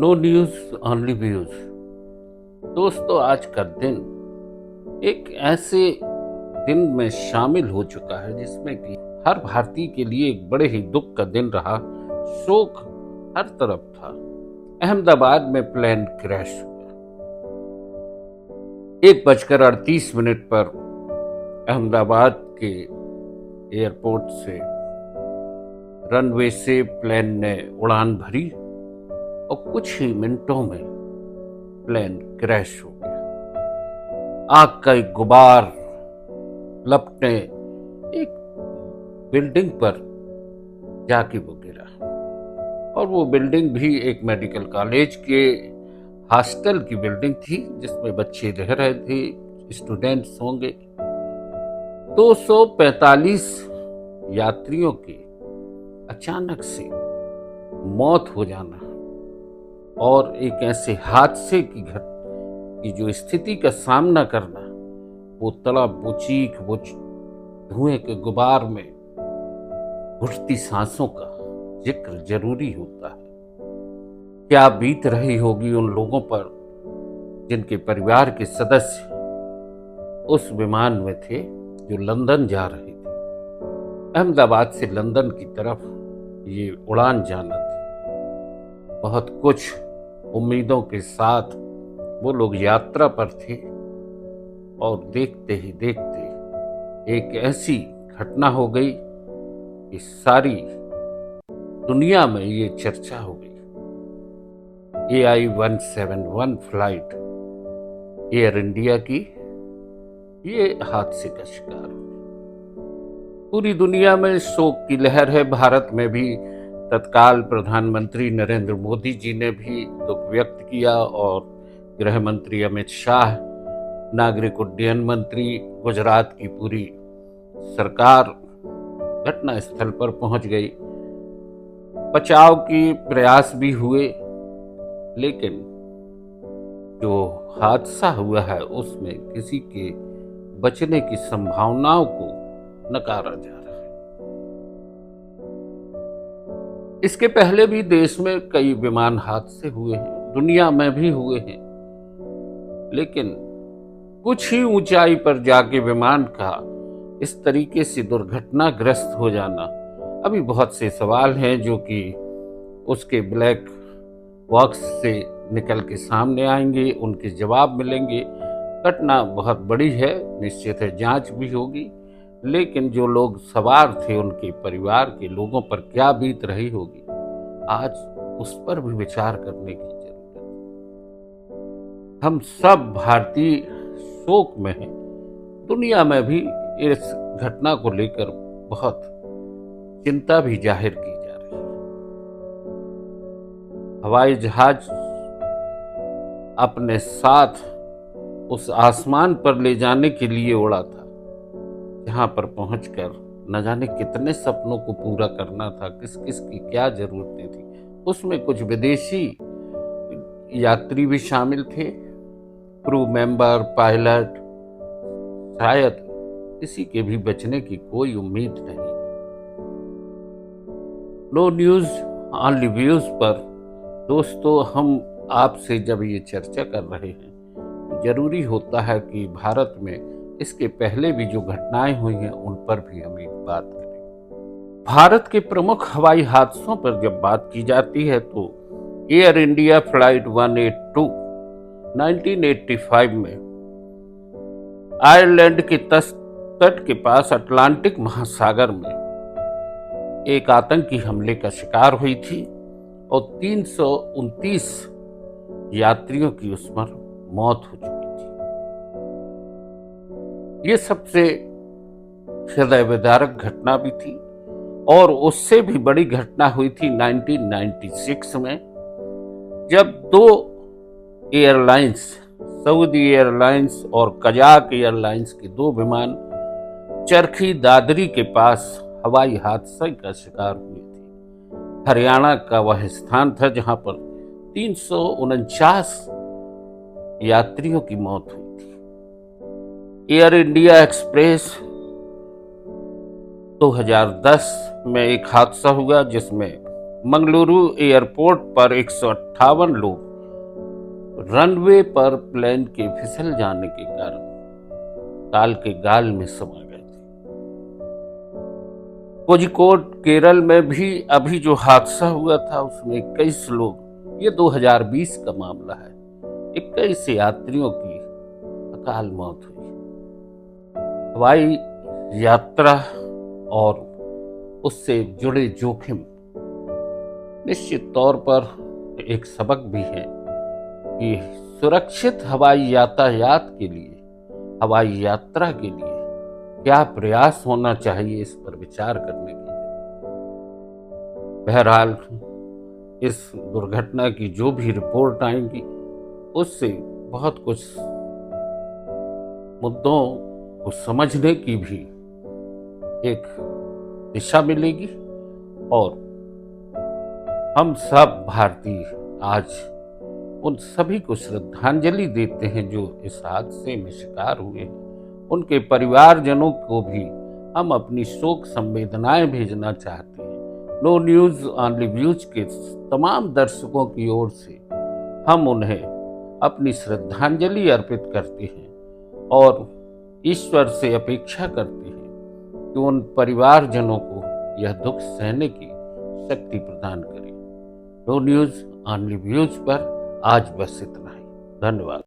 No news only views. दोस्तों, आज का दिन एक ऐसे दिन में शामिल हो चुका है जिसमें कि हर भारतीय के लिए एक बड़े ही दुख का दिन रहा। शोक हर तरफ था। अहमदाबाद में प्लेन क्रैश हुआ। 1:38 पर अहमदाबाद के एयरपोर्ट से रनवे से प्लेन ने उड़ान भरी और कुछ ही मिनटों में प्लेन क्रैश हो गया। आग का एक गुबार लपटने एक बिल्डिंग पर जाके वो गिरा, और वो बिल्डिंग भी एक मेडिकल कॉलेज के हॉस्टल की बिल्डिंग थी जिसमें बच्चे रह रहे थे, स्टूडेंट्स होंगे। 245 यात्रियों की अचानक से मौत हो जाना और एक ऐसे हादसे की जो स्थिति का सामना करना, वो तड़प, वो चीख, वो धुएं के गुबार में घुटती सांसों का जिक्र जरूरी होता है। क्या बीत रही होगी उन लोगों पर जिनके परिवार के सदस्य उस विमान में थे जो लंदन जा रहे थे। अहमदाबाद से लंदन की तरफ ये उड़ान जाना थी। बहुत कुछ उम्मीदों के साथ वो लोग यात्रा पर थे, और देखते ही देखते एक ऐसी घटना हो गई कि सारी दुनिया में ये चर्चा हो गई। AI-171 फ्लाइट एयर इंडिया की ये हादसे का शिकार हुई। पूरी दुनिया में शोक की लहर है। भारत में भी तत्काल प्रधानमंत्री नरेंद्र मोदी जी ने भी दुख व्यक्त किया, और गृह मंत्री अमित शाह, नागरिक उड्डयन मंत्री, गुजरात की पूरी सरकार घटना स्थल पर पहुंच गई। बचाव की प्रयास भी हुए, लेकिन जो हादसा हुआ है उसमें किसी के बचने की संभावनाओं को नकारा जा रहा है। इसके पहले भी देश में कई विमान हादसे हुए हैं, दुनिया में भी हुए हैं, लेकिन कुछ ही ऊंचाई पर जाके विमान का इस तरीके से दुर्घटनाग्रस्त हो जाना, अभी बहुत से सवाल हैं जो कि उसके ब्लैक बॉक्स से निकल के सामने आएंगे, उनके जवाब मिलेंगे। घटना बहुत बड़ी है, निश्चित है जांच भी होगी, लेकिन जो लोग सवार थे उनके परिवार के लोगों पर क्या बीत रही होगी, आज उस पर भी विचार करने की जरूरत है। हम सब भारतीय शोक में हैं। दुनिया में भी इस घटना को लेकर बहुत चिंता भी जाहिर की जा रही है। हवाई जहाज अपने साथ उस आसमान पर ले जाने के लिए उड़ा था, जहां पर पहुंचकर न जाने कितने सपनों को पूरा करना था, किस किस की क्या जरूरतें थी। उसमें कुछ विदेशी यात्री भी शामिल थे, क्रू मेंबर, पायलट। शायद किसी के भी बचने की कोई उम्मीद नहीं। नो न्यूज ओनली व्यूज पर दोस्तों, हम आपसे जब ये चर्चा कर रहे हैं, जरूरी होता है कि भारत में इसके पहले भी जो घटनाएं हुई हैं उन पर भी हम एक बात करें। भारत के प्रमुख हवाई हादसों पर जब बात की जाती है तो एयर इंडिया फ्लाइट 182 1985 में आयरलैंड के तट के पास अटलांटिक महासागर में एक आतंकी हमले का शिकार हुई थी, और 329 यात्रियों की उस पर मौत हो चुकी थी। ये सबसे हृदय विदारक घटना भी थी, और उससे भी बड़ी घटना हुई थी 1996 में, जब दो एयरलाइंस, सऊदी एयरलाइंस और कजाक एयरलाइंस के दो विमान चरखी दादरी के पास हवाई हादसे का शिकार हुए थे। हरियाणा का वह स्थान था जहां पर 349 यात्रियों की मौत हुई थी। एयर इंडिया एक्सप्रेस 2010 में एक हादसा हुआ जिसमें मंगलुरु एयरपोर्ट पर 158 लोग रनवे पर प्लेन के फिसल जाने के कारण काल के गाल में समा गए थे। कोझिकोड केरल में भी अभी जो हादसा हुआ था उसमें 21 लोग, ये 2020 का मामला है, 21 यात्रियों की अकाल मौत हुई। हवाई यात्रा और उससे जुड़े जोखिम निश्चित तौर पर एक सबक भी है कि सुरक्षित हवाई यातायात के लिए, हवाई यात्रा के लिए क्या प्रयास होना चाहिए, इस पर विचार करने की जरूरत। बहरहाल इस दुर्घटना की जो भी रिपोर्ट आएंगी उससे बहुत कुछ मुद्दों को समझने की भी एक दिशा मिलेगी और हम सब भारतीय आज उन सभी को श्रद्धांजलि देते हैं जो इस हादसे में शिकार हुए हैं। उनके परिवारजनों को भी हम अपनी शोक संवेदनाएं भेजना चाहते हैं। नो न्यूज ऑनली व्यूज के तमाम दर्शकों की ओर से हम उन्हें अपनी श्रद्धांजलि अर्पित करते हैं और ईश्वर से अपेक्षा करते हैं कि उन परिवारजनों को यह दुख सहने की शक्ति प्रदान करे। नो न्यूज ऑनली व्यूज पर आज बस इतना ही। धन्यवाद।